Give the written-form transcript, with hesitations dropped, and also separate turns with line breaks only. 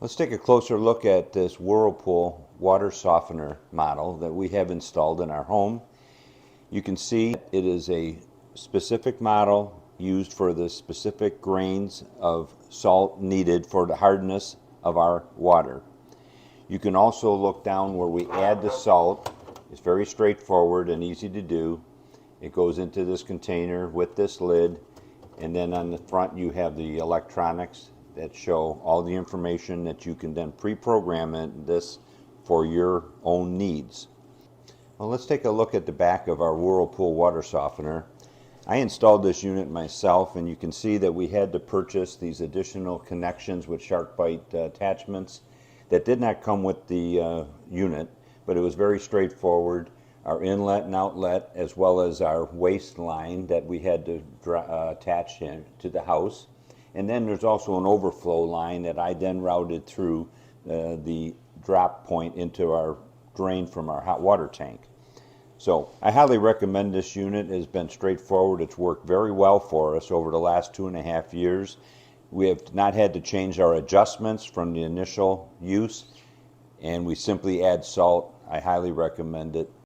Let's take a closer look at this Whirlpool water softener model that we have installed in our home. You can see it is a specific model used for the specific grains of salt needed for the hardness of our water. You can also look down where we add the salt. It's very straightforward and easy to do. It goes into this container with this lid, and then on the front you have the electronics that show all the information that you can then pre-program this for your own needs. Well, let's take a look at the back of our Whirlpool water softener. I installed this unit myself, and you can see that we had to purchase these additional connections with shark bite attachments that did not come with the unit, but it was very straightforward. Our inlet and outlet, as well as our waste line that we had to attach to the house. And then there's also an overflow line that I then routed through the drop point into our drain from our hot water tank. So I highly recommend this unit. It has been straightforward. It's worked very well for us over the last 2.5 years. We have not had to change our adjustments from the initial use, and we simply add salt. I highly recommend it.